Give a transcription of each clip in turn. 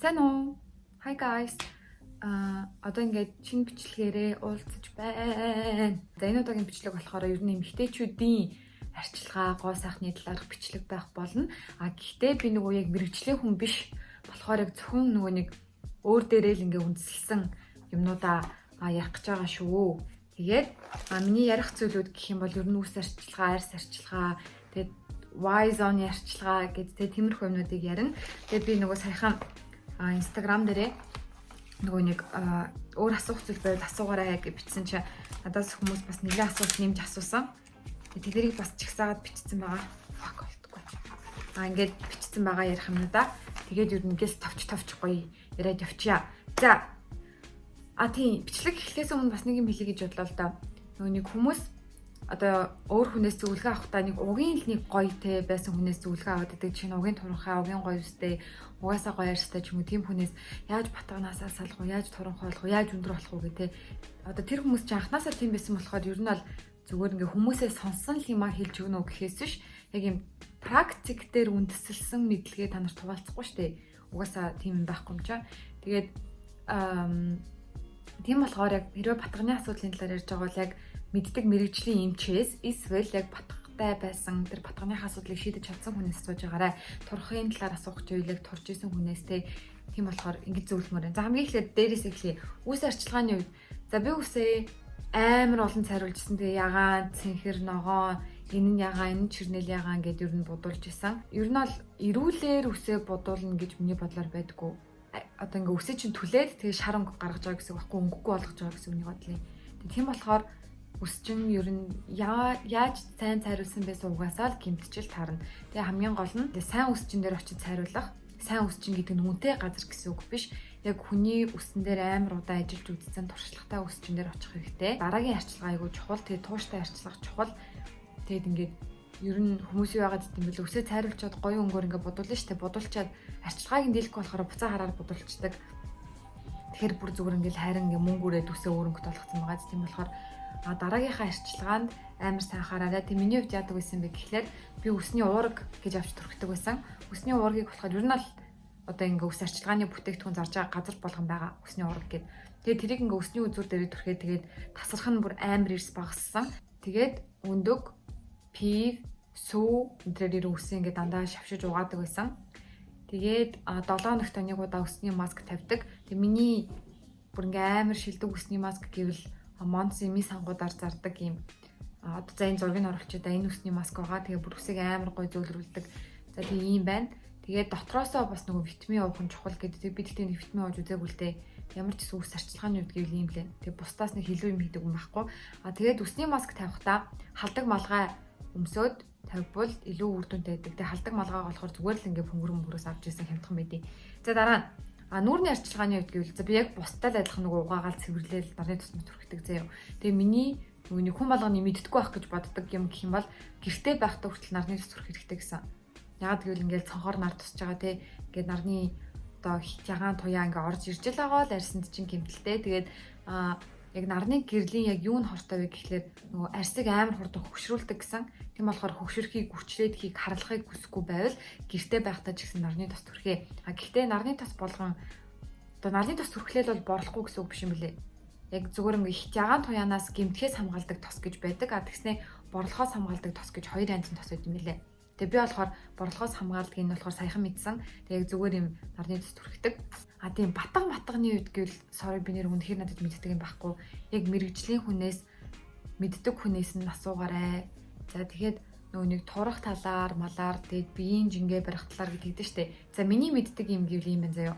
Сайн уу? Hi guys. Одоо ингээд шинэ бичлэгээрээ уулзаж байна. За энэ удаагийн бичлэг болохоор ер нь эмэгтэйчүүдийн арчилгаа, гоо сайхны талаарх бичлэг байх болно. Гэхдээ би нөгөө яг мэрэгжлийн хүн биш болохоор яг зөвхөн нөгөө нэг өөр дээрээ л ингээ үндэслсэн юмнуудаа ярих гэж байгаа шүү. Тэгээд миний ярих зүйлүүд гэх юм бол ер нь үс арчилгаа, арьс арчилгаа, тэгээд Y-zone арчилгаа гэдэг тиймэрхүү юмнуудыг ярина. Тэгээд би нөгөө саяхан Instagram дээрээ нөгөө нэг өөр асуух зүйл байвал асуугаарай гэж бичсэн чи надаас хүмүүс бас нэгэн асуулт нэмж асуусан. Тэднийг бас чагсаагаад бичсэн байгаа. Fuck болтгүй. Ингээд бичсэн байгаа ярих юм да. Тэгээд ер нь гээс товч гоё яриад явчихъя. За. Тийм бичлэг эхлэхээс өмнө бас нэг юм хэлье гэж бодлоо л да. Нөгөө нэг хүмүүс одоо өөр хүнээс зөвлөгөө авахдаа нэг угийн л нэг гоё те байсан хүнээс зөвлөгөө аваад байдаг чинь угийн туранхай, угийн гоё үстэй, угаасаа гоё арьстай ч юм уу тийм хүнээс яаж батганаасаа салах уу, яаж туранхай болох уу, яаж өндөр болох уу гэх те. Одоо тэр хүмүүс чинь анханасаа тийм байсан болохоор ер нь бол зүгээр ингээ хүмүүсээ сонсон л юмаа хэлж өгнө үү гэхээс биш яг юм практик дээр үндэслэлсэн мэдлэгээ та нарт хуваалцахгүй шүү дээ. Угаасаа тийм юм байхгүй юм чаа. Тэгээд тийм болохоор яг хэрвээ батганы асуудлын талаар ярьж байгаа бол яг мэддэг мэрэгжлийн эмчээс эсвэл яг батгатай байсан тэр батганыхаа асуудлыг шийдэж чадсан хүнээс асууж байгаарай. Турхын талаар асуух зүйлийг турж исэн хүнээс тийм болохоор ингэж зөвлөмөр. За хамгийн эхлээд дээрээс эхлэе. Үс арчилгааны үед за би үсээ амар олон цайруулжсэн. Тэгээ ягаан, цэнхэр, ногоон, энэ нь ягаан, энэ чирнэл ягаан гэдээ ер нь бодулж исэн. Ер нь бол эрүүлэр үсээ бодуулна гэж миний бодлоор байдаггүй. Одоо ингээ үсээ чинь түлээд тэгээ шар өнгө гаргаж байгаа гэсэн үг байхгүй өнгөгүй болгож байгаа гэсэн үнийг бодлоо. Тийм болохоор үс чинь ер нь яаж сайн цайруулсан байсан угаасаа л гэмтчил таарна. Тэгээ хамгийн гол нь сайн үс чин дээр очиж цайруулах. Сайн үс чин гэдэг нь үнэтэй газар гэсэн үг биш. Яг хүний үсэн дээр амар удаа ажиллаж үзсэн туршлагатай үс чин дээр очих хэрэгтэй. Дараагийн арчилгаа айгуу чухал. Тэгээ тууштай арчилгаа чухал. Тэгээд ингээд ер нь хүмүүс юу яагаад гэдэм бэл үсээ цайруулчаад гоё өнгөөр ингээд бодуулна штэ. Бодуулчаад арчилгааг дийлэхгүй болохоор буцаа хараар бодуулчдаг. Тэгэхээр бүр зүгээр ингээд хайран ингээд мөнгөөрөө үсээ өөрөнгө толгоцсон байгаа. Тийм болохоор дараагийнхаа арчилгаанд амар сайн анхаараарай. Тэг миний хувьд яадаг байсан бэ гэхлээр би үсний уураг гэж авч түрхдэг байсан. Үсний уургийг болохоор ер нь л одоо ингээ үс арчилгааны бүтээгдэхүүн зарж байгаа газар болгон байгаа үсний уураг гэд. Тэгээд тэрийг ингээ үсний үзүүр дээрээ түрхээ тэгээд тасарх нь бүр амар ирс багассан. Тэгээд өндөг, пив, сүү энтрээр үсээ ингээ дандаа шавшиж угаадаг байсан. Тэгээд 7 хоногт нэг удаа үсний маск тавьдаг. Тэг миний бүр ингээ амар шилдэг үсний маск гэвэл Монсими сангуудаар зардаг юм. Одоо за энэ зургийг оруулчих да энэ үсний маск байгаа. Тэгээ бүр үсийг амар гой зөөлрүүлдэг. За тэгээ ийм байна. Тэгээд дотроосоо бас нөгөө витамин уух нь чухал гэдэг. Би тэгтээ нэг витамин ууж үзээгүй л дээ. Ямар ч гэсэн үс арчилгааны үед гэвэл ийм лээ. Тэгээ бусдаас нэг илүү юм хийдэг юм байхгүй. Тэгээд үсний маск тавихдаа халдаг малгай өмсөөд тавьбал илүү үр дүнтэй байдаг. Тэгээ халдаг малгайгаа болохоор зүгээр л ингээ хөнгөрөөс авч ирсэн хямдхан байдیں۔ За дараа нь нүүрний арчилгааны үед гэвэл за би яг бусдад адилхан нөгөө угаагаал цэвэрлээл нарны тусмаа түрхдэг заяа. Тэгээ миний нөгөө хүн болгоны мэддэггүй байх гэж боддог юм гэх юм бол гэртээ байхдаа хүртэл нарны тус түрх хэрэгтэй гэсэн. Ягаад гэвэл ингээл цонхоор нар тусч байгаа те. Ингээд нарны одоо ягаан туяа ингээ орж ирж л байгаа л арьсанд чинь гэмтэлтэй. Тэгээд яг нарны гэрлийн яг юу нь хортой вэ гэхлээр нөгөө арьсыг амар хурдан хөгшрүүлдэг гэсэн. Тийм болохоор хөгшөрхийг гүчлээдхийг харлахыг хүсэхгүй байвал гэртээ байхдаа ч гэсэн нарны тос түрхээ. Гэхдээ нарны тос болгон одоо нарны тос түрхлээл бол борлохгүй гэсэн үг биш юм билээ. Яг зүгээр ингээ хит ягаан туяанаас гэмтгээс хамгаалдаг тос гэж байдаг. Тэгснээ борлохоос хамгаалдаг тос гэж хоёр янзын тос байдаг юм билээ. Тэгээ би болохоор борлохоос хамгаалдаг энэ болохоор саяхан мэдсэн. Тэгээ яг зүгээр юм нарны тос түрхдэг. Тийм батганы үед гэвэл sorry би нэр үнэхээр надад мэддэг юм байхгүй. Яг мэрэгжлийн хүнээс мэддэг хүнээс нь асуугаарай. За тэгэхээр нөгөө нэг турах талаар, малаар тэгээд биеийн жингээ барих талаар гэдэг дээ штэ. За миний мэддэг юм гэвэл юм байна заяа.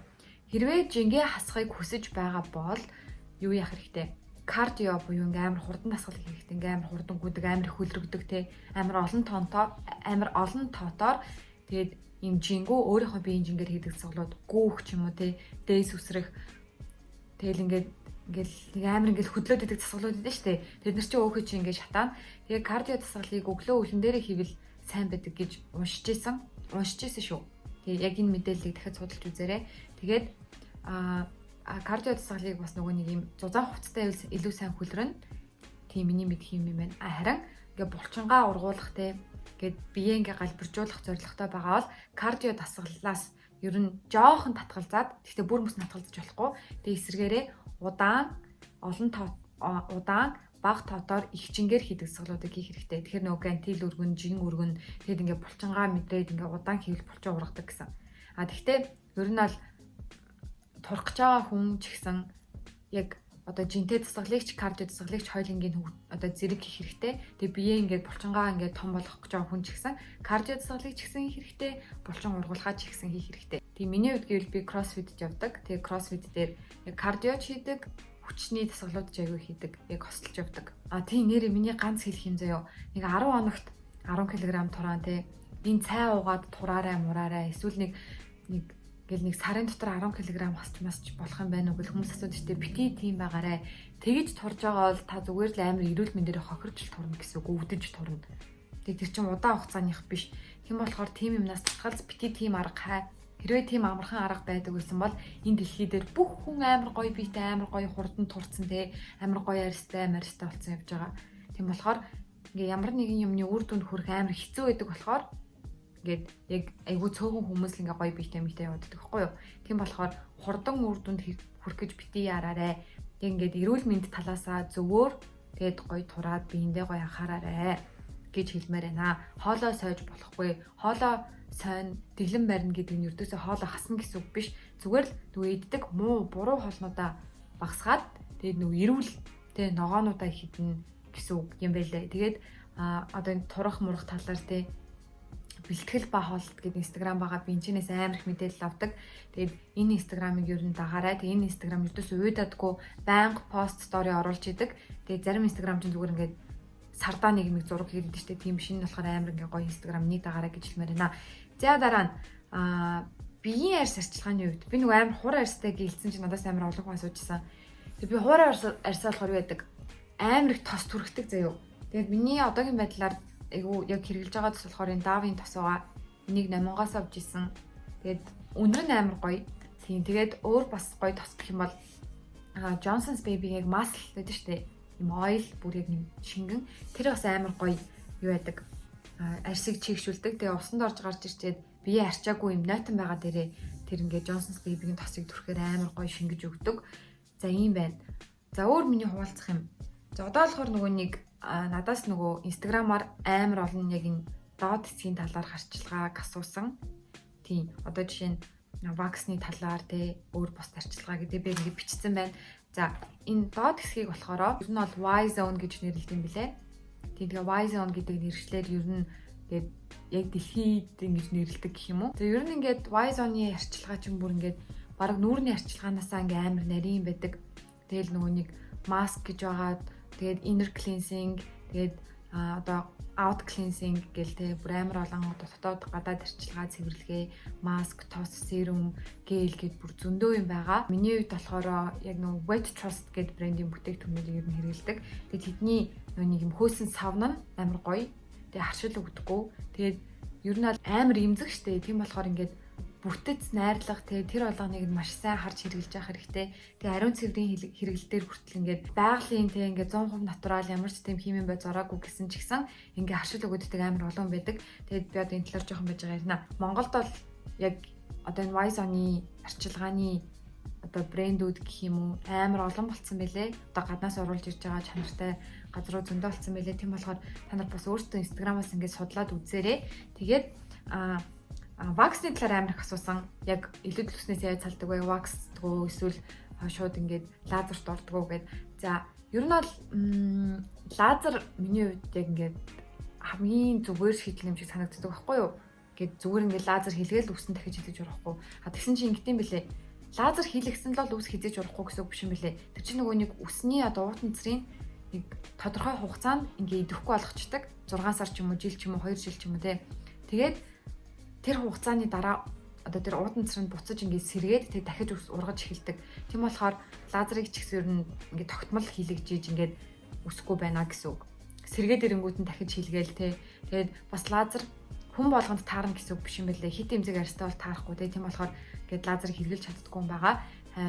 Хэрвээ жингээ хасахыг хүсэж байгаа бол юу яах хэрэгтэй? Кардио буюу ингээм амар хурдан дасгал хийх хэрэгтэй. Ингээм амар хурдан гүдэг, амар хөлрөгдөг те. Амар олон тоотоор тэгээд юм жингөө өөрийнхөө биеийн жингээр хийдэг цоглоод гүүх ч юм уу те. Дээс үсрэх. Тэгэл ингээл амар ингээл хөдлөөд идэг засгалууд идэв штэ. Тэд нар чинь өөхөө чи ингээд шатаана. Тэгээ кардио дасгалыг өглөө үлэн дээрээ хийвэл сайн байдаг гэж уншиж исэн шүү. Тэгээ яг энэ мэдээллийг дахиад судалж үзээрэй. Тэгээд кардио дасгалыг бас нөгөө нэг юм зузаан хувцастай илүү сайн хөлрөнө. Тийм миний мэдх юм байна. Харин ингээ булчингаа ургуулах те гээд бие ингээ галбиржуулах зорилготой байгаа бол кардио дасгалаас ер нь жоохон татгалзаад гэхдээ бүр мөс татгалзаж болохгүй. Тэгээ эсрэгээрээ удаан бага тоотоор их чингээр хийдэг суулгуудыг хийх хэрэгтэй. Тэгэхээр нөгөө гантил өргөн, жин өргөн тэгээд ингээ булчингаа мэдрээд ингээ удаан хийвэл булчин ургадаг гэсэн. Тэгтээ ер нь бол турах гэж байгаа хүн ч гэсэн яг одоо жинтэй засаглыгч, кардио засаглыгч хоёулынгийн одоо зэрэг хийх хэрэгтэй. Тэгээ биеэ ингээд булчингаа ингээд том болгох гэж байгаа хүн ч гэсэн кардио засаглыгч гэсэн хийх хэрэгтэй, булчин ургуулгаа ч гэсэн хийх хэрэгтэй. Тэгээ миний хувьд гэвэл би кроссфит явдаг. Тэгээ кроссфит дээр яг кардио хийдэг, хүчний дасгалууд жайгүй хийдэг, яг хосолж явдаг. Тийм нэрээ миний ганц хэлэх юм заяо. Нэг 10 хоногт 10 кг тураан те. Энэ цай уугаад тураарай, эсвэл нэг сарын дотор 10 кг масч болох юм байна уу гэх хүмүүс асуудаг штеп. Бити тийм байгаарэ. Тэгэж турж байгаа бол та зүгээр л амар эрүүл мэндээр хохирч турна гэсэн үг, өвдөж турна. Тэгээ тэр чинь удаан хугацааных биш. Тийм болохоор тийм юмнаас татгалз бити тийм арга хай. Хэрвээ тийм амархан арга байдаг байсан бол энэ дэлхий дээр бүх хүн амар гоё биетэй, амар гоё хурдан турцсан те, амар гоё арьстай болсон явж байгаа. Тийм болохоор ингээ ямар нэгэн юмны үр дүнд хүрэх амар хэцүү байдаг болохоор ингээд яг айгүй цөөхөн хүмүүс л ингээ гоё биетэй явдаг байхгүй юу? Тийм болохоор хурдан үр дүнд хүрэх гэж бити яраарэ. Тэг ингээд эрүүл мэнд талаасаа зөвөр тэгээд гоё тураад биендээ гоё анхаараарэ гэж хэлмээр байна. Хоолоо сойж болохгүй. Хоолоо сойн дэглэн барина гэдэг нь ердөөсөө хоолоо хасна гэсэн үг биш. Зүгээр л нөгөө иддэг муу буруу хоолнуудаа багасгаад тэгээд нөгөө эрүүл тэ ногоонуудаа хіднэ гэсэн үг юм байлээ. Тэгээд одоо энэ турах мурах талаар тэ бэлтгэл ба хоолт гэдэг инстаграм байгаа. Би энэчнээс амар их мэдээлэл авдаг. Тэгээд энэ инстаграмыг ер нь дагаарай. Тэгээд энэ инстаграм ердөөсөө уйдадгүй байнга пост стори оруулж идэг. Тэгээд зарим инстаграм чинь зүгээр ингээд сардаа нэг зураг хийдэг штэ. Тийм шинэ болохоор амар ингээ гоё инстаграмыг дагаарай гэж хэлмээр байна. За дараа нь биеийн арьс арчилгааны үед би нэг амар хур арьстай гэлсэн чинь надаас амар олон хүн асуужсан. Тэгээд би хур арьсаа болохоор юу байдаг? Амар их тос түрхдэг заяо. Тэгээд миний одоогийн байдлаар айгу яг хэрэгжилж байгаа тос болохоор энэ давын тосоога энийг 8-аас авч исэн. Тэгээд өнөр нь амар гоё. Тийм тэгээд өөр бас гоё тос гэх юм бол Johnson's Baby яг масл гэдэг штэ. Им ойл бүр яг нэг шингэн. Тэр бас амар гоё юу байдаг? Арьсыг чийгшүүлдэг. Тэгээ усанд орж гарч ирчээд бие арчаагүй юм нойтон байгаа дээрээ тэр ингээ Johnson's Baby-гийн тосыг түрхээр амар гоё шингэж өгдөг. За ийм байна. За өөр миний хуваалцах юм. За одоо болохоор нөгөө нэг надаас нөгөө инстаграмаар амар олон яг энэ доод хэсгийн талаар харьцалгааг асуусан. Тийм. Одоо жишээ нь ваксны талаар те өөр бос харьцалгаа гэдэг би ингээ бичсэн байна. За энэ доод хэсгийг болохоор ер нь бол Y zone гэж нэрлэдэг юм билэ. Тэгээ Y zone гэдэг нэршлэр ер нь ингээд яг дэлхийд ингэж нэрлэдэг гэх юм уу. Тэгээ ер нь ингээд Y zone-ийн арчилгаа чинь бүр ингээд бараг нүүрний арчилгаанаасаа ингээ амар нарийн байдаг. Тэгэл нөгөө нэг маск гэж байгаад тэгээд inner cleansing тэгээд одоо out cleansing гэл тэ бүр амар олон дотоод гадаад арчилгаа цэвэрлэгээ маск, тос, серум, гэл гэд бүр зөндөө юм байгаа. Миний хувьд болохоор яг нөгөө Wet Trust гэдэг брендийн бүтээгдэхүүнүүдийг ер нь хэрэглэдэг. Тэгээд тэдний нэг юм хөөсөн савн нь амар гоё. Тэгээд харшил өгдөггүй. Тэгээд ер нь бол амар имзэг штэ. Тийм болохоор ингээд бүтэц найрлах тэр болгоныг маш сайн харж хэрэгжилж явах хэрэгтэй. Тэгээ ариун цэврийн хэрэглэлээр хүртэл ингээд байгалийн ингээд 100% натурал ямар ч тийм химийн бай зураагүй гэсэн ч гэсэн ингээд харшил өгödдөг амар олон байдаг. Тэгээд би одоо энэ талаар жоохон байж байгаа ярина. Монголд бол яг одоо энэ Y zone-ы арчилгааны одоо брэндүүд гэх юм уу амар олон болцсон байлээ. Одоо гаднаас оруулж ирж байгаа чанартай газруу зөндөө болцсон байлээ. Тийм болохоор та нар бас өөрсдөө инстаграмаас ингээд судлаад үзээрэй. Тэгээд ваксны талаар амар их асуусан. Яг илүүд төснөөс яаж салдаг вэ? Ваксдгөө эсвэл шууд ингээд лазерт ордгоо гэд. За, ер нь бол лазер миний хувьд яг ингээд хамгийн зүгээр шийдэл юм шиг санагддаг байхгүй юу? Ингээд зүгээр ингээд лазер хийлгээл үсэн дахиж хийж урахгүй. Тэгсэн чинь ингэдэм билээ. Лазер хийлгсэн л үс хизээж урахгүй гэсэн үг биш юм билээ. Тэр чинь нөгөө нэг үсний одоо уутан цэрийн нэг тодорхой хугацаанд ингээд идэвхгүй болгочдөг. 6 сар ч юм уу, жил ч юм уу, 2 жил ч юм уу те. Тэгээд тэр хугацааны дараа одоо тэр уудан цэрэнд буцаж ингээд сэргээд тэг дахиж ургаж эхэлдэг. Тийм болохоор лазерыг ч гэсэн ер нь ингээд тогтмол хийлгэж ингээд үсэхгүй байна гэсэн үг. Сэргээд ирэнгүүт нь дахиж хийлгээл те. Тэгээд бас лазер хүн болгонд таарна гэсэн үг биш юм байлээ. Хит эмзэг арьстай бол таарахгүй те. Тийм болохоор ингээд лазерыг хэрэглэж чаддаггүй юм байгаа.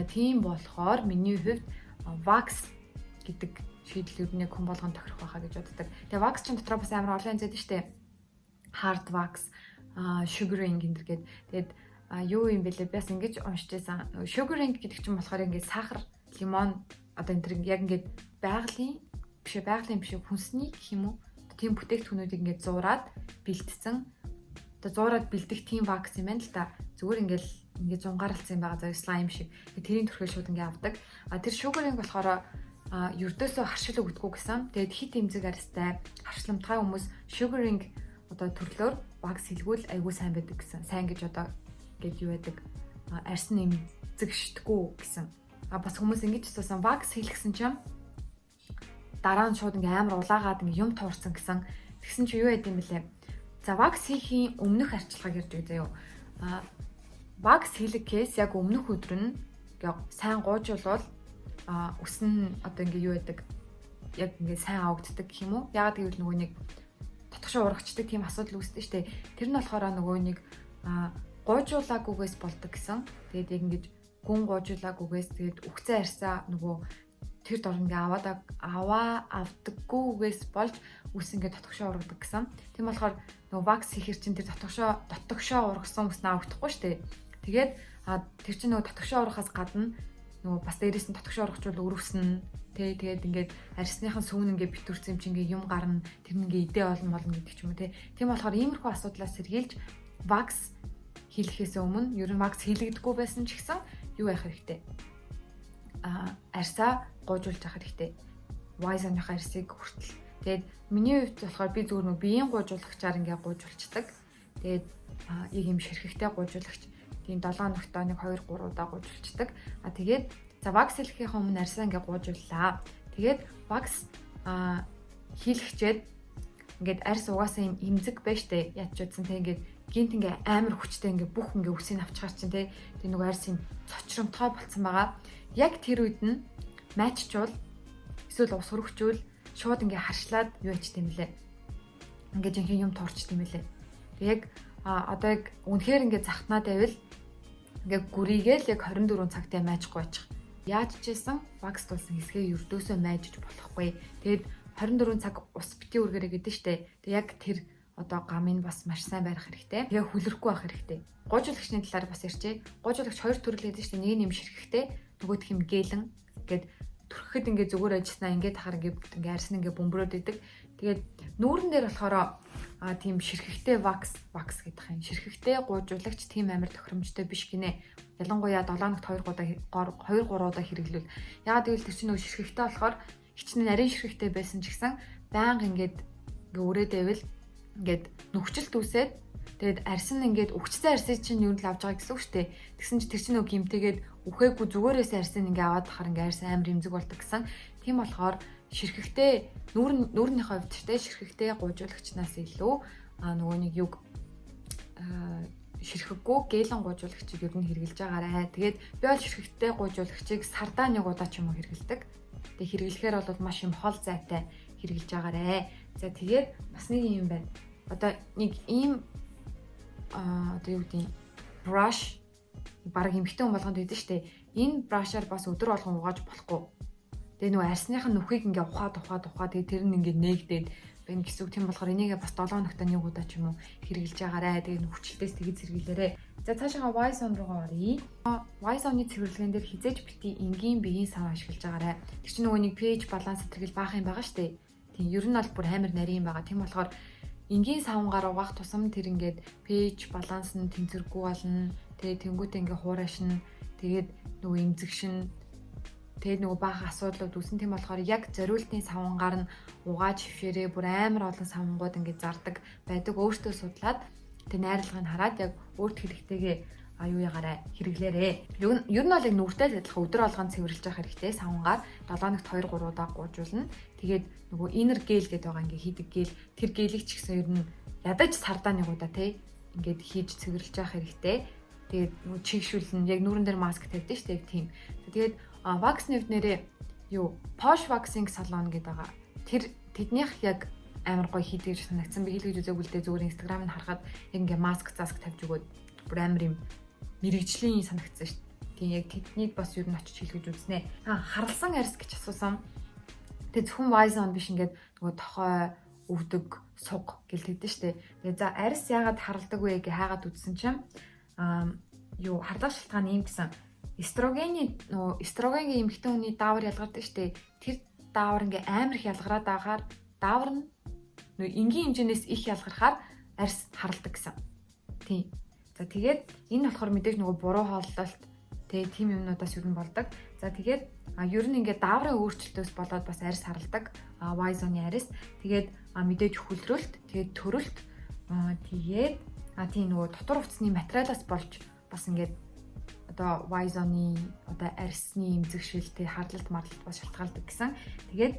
Тийм болохоор миний хувьд вакс гэдэг шийдэл ер нь хүн болгонд тохирох байхаа гэж боддог. Тэгээ вакс ч дотроо бас амар олон зэд нь штэ. Hard wax, sugaring гэнтэр гээд тэгээд юу юм бэлээ? Би бас ингэж уншиж байсан. Sugar ring гэдэг чинь болохоор ингээд сахар, лимон одоо энэ төр яг ингээд байгалийн биш хүнсний гэх юм уу? Тийм бүтээгдэхүүнүүдийг ингээд зуураад бэлтцсэн. Одоо зуураад бэлдэх тийм вакс юм байна л да. Зүгээр ингээд зунгаарлцсан юм байгаа заа слайм шиг. Тэрийн төрхөө шууд ингээд авдаг. Тэр sugar ring болохоор ердөөсөө харшил өгдөггүй гэсэн. Тэгээд хит эмзэг арьстай харшламтгай хүмүүс sugar ring одоо төрлөөр вакс хэлгүүл айгүй сайн байдаг гэсэн. Сайн гэж одоо ингээд юу байдаг? Арьс нь эмзэгшдэггүй гэсэн. Бас хүмүүс ингэж асуусан вакс хэлгсэн чинь дараа нь шууд ингээ амар улаагаад ингээ юм туурсан гэсэн. Тэгсэн чи юу яд юм бэлээ? За вакс хийхийн өмнөх арчилгааг ярьж байгаа юу? Вакс хийлэг кейс яг өмнөх өдөр нь ингээ сайн гуйжуулвал өснө одоо ингээ юу яадаг? Яг ингээ сайн авагддаг гэх юм уу? Ягаад гэвэл нөгөө нэг татгшаа урагчдаг тийм асуудал үүсдэг штэ. Тэр нь болохоор нөгөө нэг гуйжуулаагүйгээс болдог гэсэн. Тэгээд яг ингээ гүн гуйжуулаагүйгээс тэгээд үхцэн арьсаа нөгөө тэр дор ингээ авдаггүйгээс болж үс ингээ татгшаа ургадаг гэсэн. Тийм болохоор нөгөө вакс хийхэр чинь тэр татгшаа ургасан үснээ авахдахгүй штэ. Тэгээд тэр чинь нөгөө татгшаа ургахаас гадна нөгөө бас дээрээс нь татгшаа ургачвал өрөвснө. Тэгээд ингээд арьсныхан сүүн ингээ битүүрсэн юм чинь ингээ юм гарна. Тэр нь ингээ идэ болно гэдэг ч юм уу те. Тийм болохоор иймэрхүү асуудлаас сэргийлж вакс хийлэхээс өмнө ер нь вакс хийлэгдэхгүй байсан ч гэсэн юу яах хэрэгтэй? Арьсаа гуйжуулж авах хэрэгтэй. Вайзаныхаа арьсыг хүртэл. Тэгээд миний хувьд болохоор би зүгээр нэг биеийн гуйжуулагчаар ингээ гуйжуулцдаг. Тэгээд яг юм ширхэгтэй гуйжуулагч тийм 7 хоногт нэг 2 3 удаа гуйжуулцдаг. Тэгээд за вакс хийлэхийн өмнө арьсаа ингээ гуйжууллаа. Тэгээд вакс хийлгчээд ингээд арьс угаасаа юм эмзэг байж тээ ядч удсан тэг ингээд гинт ингээ амар хүчтэй ингээ бүх ингээ үсийг авчихар чинь тэг нөгөө арьс юм цочромтгой болцсон байгаа. Яг тэр үед нь майччвал эсвэл ус хөргчүүл шууд ингээ харшлаад юу ячт юм лээ. Ингээ жинхэнэ юм туурчт юм лээ. Тэг яг одоо яг үнэхээр ингээ захтнаад байвал ингээ гүрийгээл яг 24 цагтай майжхгүй очих. Яаж ч ийсэн вакс тулсан хэсгээ ердөөсөө майжж болохгүй. Тэгэд 24 цаг ус бити үргэрэй гэдэг штэ. Тэг яг тэр одоо гамыг бас маш сайн барих хэрэгтэй. Тэгээ хүлрэхгүй байх хэрэгтэй. Гуйжуулагчны талаар бас ярьчээ. Гуйжуулагч хоёр төрөл гэдэг штэ. Нэг нь юм ширхэгтэй, нөгөөх нь гэлэн. Ингээд түрхэхэд ингээ зүгээр ажилласнаа ингээ тахаар ингээ арьс нь ингээ бөмбөрөөд идэг. Тэгээд нүүрэн дээр болохоор тийм ширхэгтэй вакс гэдэг юм. Ширхэгтэй гуйжуулагч тийм амар тохиромжтой биш гинэ. Ялангуяа 7 хоногт 2 3 удаа хэрэглүүл. Ягаад гэвэл тэр чинь нөгөө ширхэгтэй болохоор хичнээн нарийн ширхэгтэй байсан ч гэсэн байнга ингээ өрөөд байвал ингээд нүхчилт үүсээд тэгээд арьс нь ингээд үхчихсэн арьсыг чинь юу л авч байгаа гэсэн үг шүү дээ. Тэгсэн чи тэр чинь нөгөө гимтэйгээд үхээгүй зүгээрээс арьсыг ингээ аваад тахаар ингээ арьс амар эмзэг болдог гэсэн. Тийм болохоор ширхэгтэй нүүрнийхээ хувьд ч тийм ширхэгтэй гуйжуулагчнаас илүү нөгөө нэг юг ширхэггүй гэлэн гуйжуулагчийг ер нь хэрэгжилж байгаарэ. Тэгээд би бол ширхэгтэй гуйжуулагчийг сардаа нэг удаа ч юм уу хэрэгэлдэг. Тэгээд хэрэглэхээр бол маш юм хол зайтай хэрэгжилж байгаарэ. За тэгээд бас нэг юм байна. Одоо нэг ийм одоо юу гэдэг brush баг эмхтэн хүн болгонд байдаг шүү дээ. Энэ brush-аар бас өдөр болгон угааж болохгүй. Тэгээ нөгөө арьсныхын нүхийг ингээ ухаад тэгээ тэр нь ингээ нээгдээд байна гэсэн үг. Тийм болохоор энийгээ бас 7 хоногт нэг удаа ч юм уу хэрэгжилж байгаарэ. Тэгээ нүхчлээс тэгж сэргийлээрэ. За цаашаа Y-zone руугаа оръё. Y-zone-ны цэвэрлэгэн дээр хизээж бити энгийн биеийн сав ашиглаж байгаарэ. Тэр чинь нөгөө нэг pH баланс зэрэгэл баах юм байгаа шүү дээ. Тийм ер нь бол бүр амар нарийн байгаа. Тийм болохоор энгийн савнгаар угаах тусам тэр ингээд pH баланс нь тэнцвэргүй болно. Тэгээ тэнгуүтээ ингээ хуурайшин. Тэгээд нөгөө эмзэгшин. Тэгээд нөгөө баах асуудлууд үүсэн. Тийм болохоор яг зориултын савнгаар нь угааж хөвшөрөө бүр амар олон савнгууд ингээ зардаг байдаг. Өөртөө судлаад тэг найрлагыг хараад яг өөрт хэрэгтэйгээ юу ягаарэ хэрэглээрээ. Ер нь бол яг нүртэй адилхан өдөр болгон цэвэрлж явах хэрэгтэй. Савнгаар 7 хоногт 2 3 удаа гуйжуулна. Тэгээд нөгөө inner gel гэдэг байгаа ингээ хийдэг gel. Тэр gel-ийг ч гэсэн ер нь ядаж сардаа нэг удаа тий ингээд хийж цэвэрлж явах хэрэгтэй. Тэгээд нөгөө чигшүүлнэ. Яг нүрэн дээр маск тавьдаг шүү дээ яг тийм. Тэгээд вакс нэвнэрээ юу Posh Waxing Salon гэдэг байгаа. Тэр тэднийх яг амар гоё хийдэг гэж санагдсан. Би хэлгэж үзээгүй л дээ зүгээр Instagram нь харахад яг ингээ маск заск тавьж өгөөд бүр амар юм мэрэгжлийн санагдсан шүү дээ. Тийм яг тэднийг бас юу н очиж хэлгэж үзнэ. Харлсан арьс гэж асуусан. Тэг зөвхөн Y-zone биш ингээд нөгөө тохой өвдөг суг гэлдэгдэн шүү дээ. Тэгээ за арьс яагаад харалдаг вэ гэж хайгаад үзсэн чинь юу харлах шалтгаан юм гэсэн. Эстрогенгийн эмэгтэй хүний даавар ялгардаг штэ. Тэр даавар ингээ амар их ялгараад агаар даавар нь энгийн хэмжээнээс их ялгархаар арьс харалдаг гэсэн. Тийм. За тэгээд энэ болохоор мэдээж нөгөө буруу хооллолт тийм юмнуудаас юу болдог. За тэгээд ер нь ингээ дааврын өөрчлөлтөөс болоод бас арьс харалдаг. Y zone-ийн арьс. Тэгээд мэдээж хөлрөлт, тэгээд төрөлт, тэгээд тийм нөгөө дотор хувцсны материалаас болж бас ингээд одоо Y zone-ийн одоо арьсны эмзэгшилтэй харлалт марлалт бас шалтгаалдаг гэсэн. Тэгээд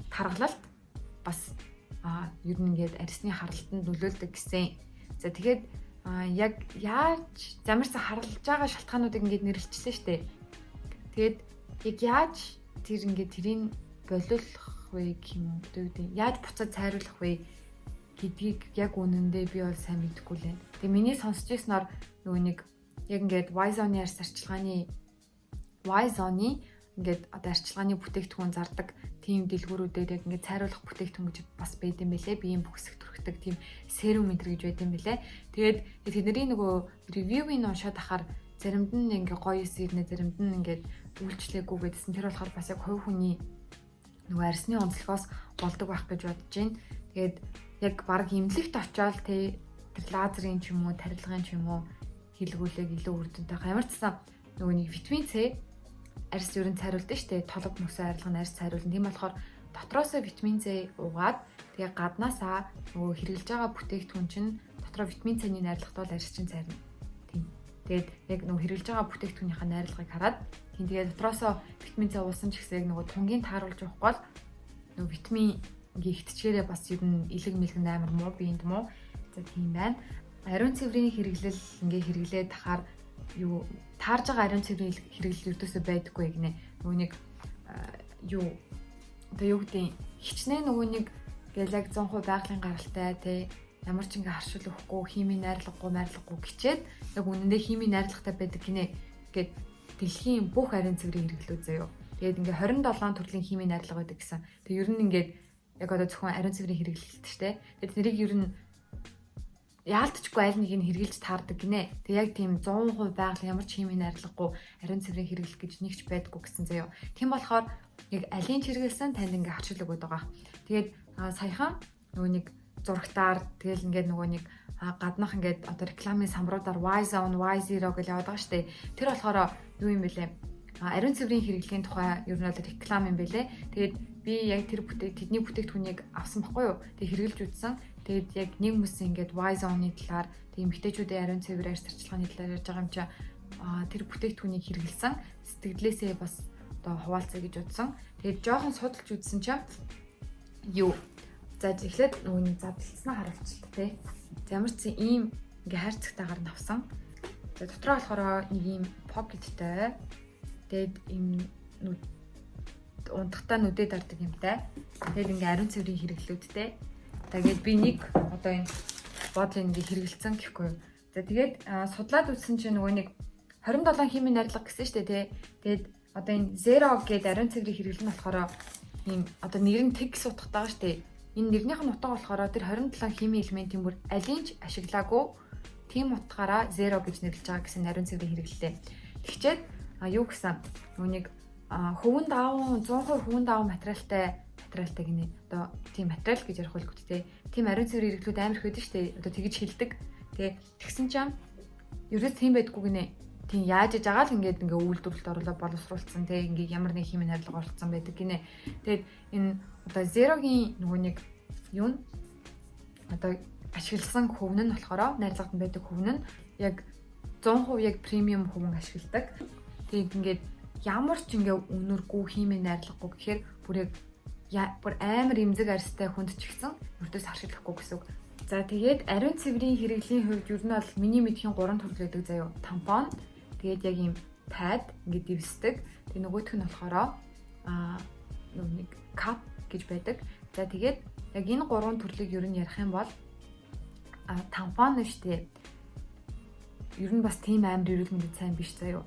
таргалалт бас ер нь ингээд арьсны харалтанд нөлөөлдөг гэсэн. За тэгээд яг яаж замарсан харлаж байгаа шалтгаануудыг ингээд нэрлэлчихсэн шүү дээ. Тэгээд яг яаж тэр ингээд тэрийг болиулах вэ гэх юм уу? Яаж буцаад цайруулах вэ гэдгийг яг үнэндээ би бол сайн мэдэхгүй лээ. Тэгээ миний сонсч ирснээр нөгөө нэг яг ингээд Y zone-ийн арьс арчилгааны ингээд одоо арчилгааны бүтээгдэхүүн зардаг тийм дэлгүүрүүдэд яг ингээд цайруулах бүтээгдэхүүн гэж бас байд юм бэлээ. Биеийн бүхсэг төрхтөг тийм серум энтер гэж байд юм бэлээ. Тэгээд тэдний нөгөө ревювийг уншаад ахаар заримд нь ингээ гоё эсэрнэ, заримд нь ингээд үйлчлээгүй гэдсэн. Тэр болохоор бас яг хувь хүний нөгөө арьсны онцлогоос болдог байх гэж бодож байна. Тэгээд яг баг имлэгт очиод тэр лазерын ч юм уу, тарилгын ч юм уу хийлгүүлэг илүү үр дүнтэй. Ямар ч сан нөгөө нэг витамин С арьс ер нь цайруулдаг шүү дээ. Толгой мөсөө арилгын арьс цайруулна. Тийм болохоор дотроосоо витамин С угаад тэгээ гаднаасаа нөгөө хэрэглэж байгаа бүтээгдэхүүн чинь дотроо витамин С-ний найрлагт бол арьс чинь цайрна. Тийм. Тэгээд яг нөгөө хэрэглэж байгаа бүтээгдэхүүнийхээ найрлагыг хараад тийм тэгээд дотроосоо витамин С уусан ч гэсэн яг нөгөө тунгийн тааруулж явахгүй бол нөгөө витамин гихтчгээрээ бас ер нь илэг мэлгэн амар муу биенд муу. За тийм байна. Ариун цэврийн хэрэглэл ингээ хэрэглээд тахаар юу таарж байгаа ариун цэврийн хэрэглэл өдөөсөө байдаггүй гинэ. Нөгөө нэг юу одоо юу гэдэг хичнээн нөгөө нэг гэлэг 100% байгалийн гаралтай те ямар ч ингээ харшил өгөхгүй химийн найрлаггүй гिचээд яг үнэндээ химийн найрлагатай байдаг гинэ гэд дэлхийн бүх ариун цэврийн хэрэглүүд заяо. Тэгээд ингээ 27 төрлийн химийн найрлага байдаг гэсэн. Тэг ер нь ингээд яг одоо зөвхөн ариун цэврийн хэрэглэлт шүү дээ. Тэгээд нэрийг ер нь яалтчгүй аль нэг нь хэрэгжилж таардаг гинэ. Тэг яг тийм 100% байгаль ямар ч химийн найрлаггүй ариун цэврийн хэрэглэх гэж нэгч байдаггүй гэсэн заяо. Тийм болохоор яг алийн хэрэгэлсэн танд ингээ харшил өгöd байгаа. Тэгээд саяхан нөгөө нэг зурагтаар тэгэл ингээд нөгөө нэг гаднах ингээд одоо рекламын самруудаар Y zone, Y0 гэж яваад байгаа штэ. Тэр болохоор юу юм бэлээ? Ариун цэврийн хэрэглэхийн тухай ер нь бол реклам юм бэлээ. Тэгээд би яг тэр тэдний бүтээгдэхүүнийг авсан байхгүй юу? Тэг хэрэглэж үзсэн. Тэгээд яг нэг хүмүүс ингээд Y zone-ны талаар тийм эмэгтэйчүүдийн ариун цэвэр арьс арчилгааны талаар ярьж байгаа юм чи тэр бүтээгдэхүүнийг хэрэглэсэн. Сэтгэлээсээ бас одоо хуваалцъя гэж бодсон. Тэгээд жоохон судалж үзсэн чи юу за эхлээд нөгөө задлалснаа харуулчихлаа тий. Ямар ч ийм ингээ хайрцагтайгаар навсан. За дотроо болохоор нэг ийм pocketтэй. Тэгээд ийм унтахтаа нүдэд дардаг юмтай. Тэгээд ингээ ариун цэврийн хэрэглүүдтэй. Тэгээд би нэг одоо энэ бодлыг ингээ хэрэгэлцэн гэхгүй. За тэгээд судлаад үзсэн чинь нөгөө нэг 27 химийн найрлага гэсэн шүү дээ тий. Тэгээд одоо энэ zero гэдэг ариун цэврийн хэрэглэл нь болохоор ийм одоо нэр нь text утгатай шүү дээ. Энэ нэрнийх нь утга болохоор тэр 27 химийн элементийн бүр алийг ч ашиглаагүй тийм утгаараа zero гэж нэрлэж байгаа гэсэн ариун цэврийн хэрэглэлээ. Тэгчээд юу гэсэн нөгөө нэг хөвөн даавуу 100% хөвөн даавуу материалтай гинэ. Одоо тийм материал гэж ярих байлгүй тээ. Тийм ариун цэврийн хэрэглүүд амар их байдаг шүү дээ. Одоо тэгж хэлдэг. Тэгсэн чинь ерөөс тийм байдгүй гинэ. Тийм яаж иж байгаа л ингээд үйлдвэрлэлд оруулаад боловсруулсан те ингээд ямар нэг химийн найрлага оролцсон байдаг гинэ. Тэгээд энэ одоо зерогийн нөгөө нэг юу н одоо ашигласан хөвн нь болохоор найрлагад байдаг хөвн нь яг 100% яг премиум хөвн ашигладаг. Тэгээд ингээд ямар ч ингээд үнэргүй химийн найрлагагүй гэхээр бүр амар эмзэг арьстай хүнд ч ихсэн өртөөс харшиглахгүй гэсэн үг. За тэгээд ариун цэврийн хэрэглийн хувьд ер нь бол миний мэдхийн 3 төрөл байдаг заяо. Тампон, тэгээд яг ийм пад ингээд дэвсдэг. Тэгээд нөгөөх нь болохоор нэг кап гэж байдаг. За тэгээд яг энэ 3 төрлийг ер нь ярих юм бол тампон нь штэ. Ер нь бас тийм амар эрүүл мэндэд сайн биш заяо.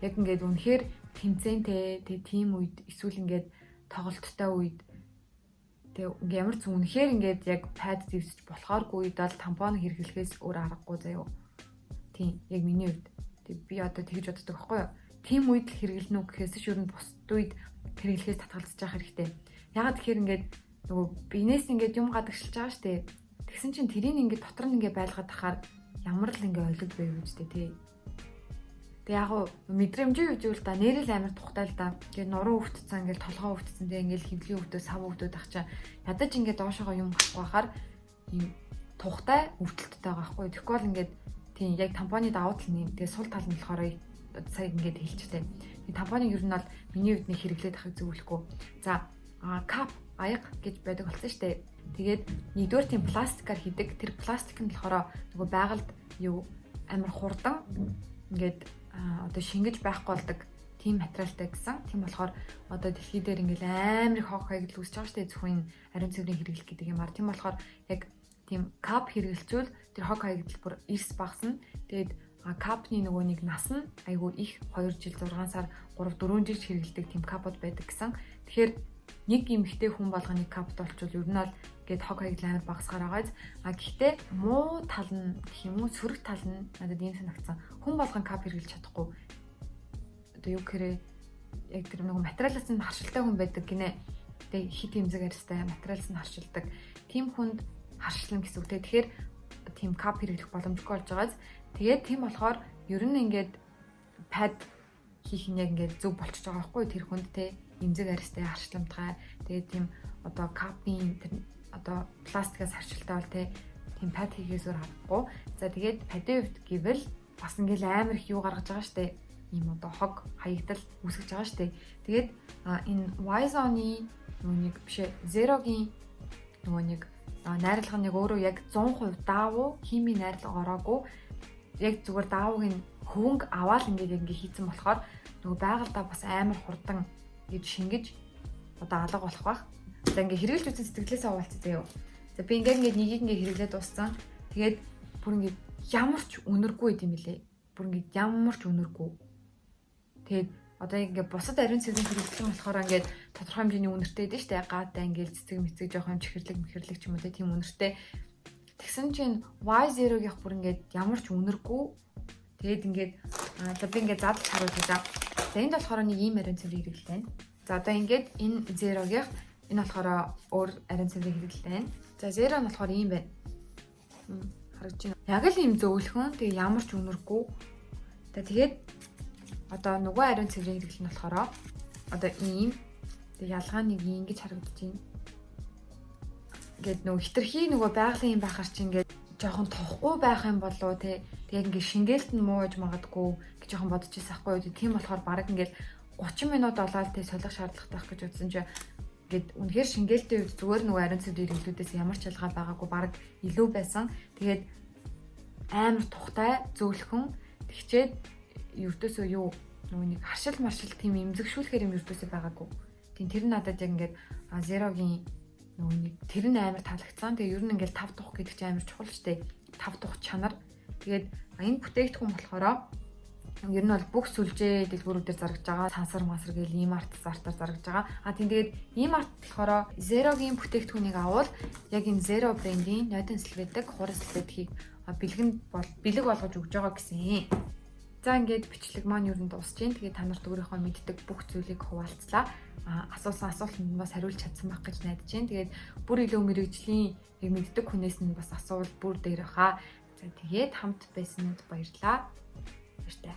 Яг ингээд үнэхээр тэмцээнтэй тэг тийм үед эсвэл ингээд тоглолттой үед тэг ямар ч үнэхээр ингээд яг пад дэвсэж болохооргүй үед бол тампон хэрэглэхээс өөр аргагүй заяо. Тийм яг миний хувьд. Тэг би одоо тэгж боддог байхгүй юу? Тим үед л хэрэглэнэ үү гэхээс ч ер нь бусд үед хэрэглэхээс татгалзаж явах хэрэгтэй. Ягаад тэгэхээр ингээд нөгөө бинээс ингээд юм гадагшилж байгаа штэ. Тэгсэн чинь тэрийг ингээд дотор нь ингээд байлгаад тахаар ямар л ингээд ойлголт байв үстэй тий. Тэг яг уу мэдрэмжийн үед л да нэрэл амар тухтай л да. Ингээд нуруу өвдсөн ингээд толгоо өвдсөн тэг ингээд хөвлийн өвдөө сав өвдөөд ах чаа. Ядаж ингээд доошоогоо юм гарах байхаар юм тухтай өвдөлттэй байгаа байхгүй. Тэгэхгүй бол ингээд тийм яг тампоны давуу тал нь тэгээ сул тал нь болохоор сая ингээд хэлчихтэй. Тэгээ тампоныг ер нь бол миний хувьд нэг хэрэглээд ахыг зөвлөхгүй. За кап аяг гэж байдаг болсон шүү дээ. Тэгээд нэгдүгээр тийм пластикаар хийдэг. Тэр пластик нь болохоор нөгөө байгальд юу амар хурдан ингээд одоо шингэж байхгүй болдог тийм материалтай гэсэн. Тийм болохоор одоо дэлхий дээр ингээл амар их хог хаягдл үүсэж байгаа шүү дээ. Зөвхөн ариун цэврийн хэрэглэх гэдэг юмар. Тийм болохоор яг тийм кап хэрэглэжүүл тэр хог хаягдл бүр эрс багасна. Тэгээд капны нөгөө нэг нас нь айгүй их 2 жил 6 сар 3 4 жил хэрэглэдэг тийм капууд байдаг гэсэн. Тэгэхээр нэг эмэгтэй хүн болгоныг капт олчвол ер нь бол гээд хог хаягдл амар багасгаар байгааз. Гэхдээ муу тал нь гэх юм уу сөрөг тал нь надад ийм санагдсан. Хүн болгон кап хэрэглэж чадахгүй. Одоо юу гэхээр яг тэр нэг материалаас нь харшилтай хүн байдаг гинэ. Тэгээ хит имзэг арьстай материалаас нь харшилдаг. Тим хүнд харшлан гэсэн үг. Тэгэхээр тийм кап хэрэглэх боломжгүй болж байгааз. Тэгээд тийм болохоор ер нь ингээд пад хийх нь яг ингээд зөв болчихж байгаа байхгүй тэр хүнд те имзэг арьстай харшламтгай. Тэгээд тийм одоо капын тэр одоо пластикаас харшилтай бол те тийм пад хийхээс өөр харахгүй. За тэгээд падын хувьд гэвэл бас ингээл амар их юу гаргаж байгаа штэ. Ийм одоо хог хаягдал үүсгэж байгаа штэ. Тэгээд энэ Wise-ны нөгөө нэг бишээ Zero-гийн нөгөө нэг найрлагын нэг өөрөө яг 100% даавуу химийн найрлага ороогүй яг зүгээр даавууг нь хөвөнгө аваад ингээд хийцэн болохоор нөгөө байгальдаа бас амар хурдан гэж шингэж одоо алга болох байх. За ингээд хэрэглэж үзсэн сэтгэлээсээ хаваалцъя заяа. За би ингээд нэгийг ингээд хэрэглээд дууссан. Тэгээд бүр ингээд ямар ч үнэргүй юм лээ. Бүр ингээд ямар ч үнэргүй. Тэгээд одоо ингээд бусад ариун цэврийн хэрэглэн болохоор ингээд тодорхой хэмжээний үнэртэй дээ штэ. Гаатай ингээд цэцэг мэцэг жоохон чихэрлэг ч юм уу тийм үнэртэй. Тэгсэн чинь Y0-гийнх бүр ингээд ямар ч үнэргүй. Тэгээд ингээд за би ингээд задлж харуулж байгаа. За энд болохоор нэг ийм ариун цэврийн хэрэглэл байна. За одоо ингээд энэ 0-гийнх энэ болохоор өөр ариун цэврийн хэрэглэл байна. За 0 нь болохоор ийм байна. Харагдаж байна. Яг л ийм зөөлхөн. Тэгээ ямар ч үнэргүй. Тэгээд одоо нөгөө ариун цэврийн хэрэглэл нь болохоор одоо ийм тэг ялгаа нэг ингэж харагдаж байна. Ингээд нөгөө хитрхи нөгөө байгалийн юм байхаар чи ингээд жоохон тохгүй байх юм болоо те. Тэг ингээд шингээлт нь мууж магадгүй гэж жоохон бодож ирсэн байхгүй юу. Тийм болохоор баг ингээд 30 минут олоод те солих шаардлагатай байх гэж үзсэн чи ингээд үнэхээр шингээлтийн үед зүгээр нөгөө ариун цэврийн хэрэглүүдээс ямар ч ялгаа байгаагүй баг илүү байсан. Тэгээд амар тухтай зөөлхөн тэгчээд ердөөсөө юу нөгөө нэг харшил маршил тийм эмзэгшүүлэхээр юм ердөөсөө байгаагүй. Тийм тэр нь надад яг ингээд Zero-гийн нөгөө нэг тэр нь амар таалагдсан. Тэгээ ер нь ингээл 5 дух гэдэг чинь амар чухал штэ. 5 дух чанар. Тэгээд энэ бүтээгдэхүүн болохоор ер нь бол бүх сүлжээ дэлгүүрүүдээр зарагдж байгаа. Сансар масар гэл ийм арт зартаар зарагдж байгаа. Тийм тэгээд ийм арт болохоор Zero-гийн бүтээгдэхүүнийг авал яг энэ Zero брендийн нойтон сэлгээдэг хурц сэлгээдгийг бэлэг болгож өгж байгаа гэсэн. За ингээд бичлэг маань ер нь дуусж байна. Тэгээд та нарт өөрийнхөө мэддэг бүх зүйлийг хуваалцлаа. Асуусан асуултанд бас хариулж чадсан байх гэж найдаж байна. Тэгээд бүр илүү мэрэгжлийн яг мэддэг хүнээс нь бас асуувал бүр дээр хаа. За тэгээд хамт байсанд баярлалаа. Баяртай.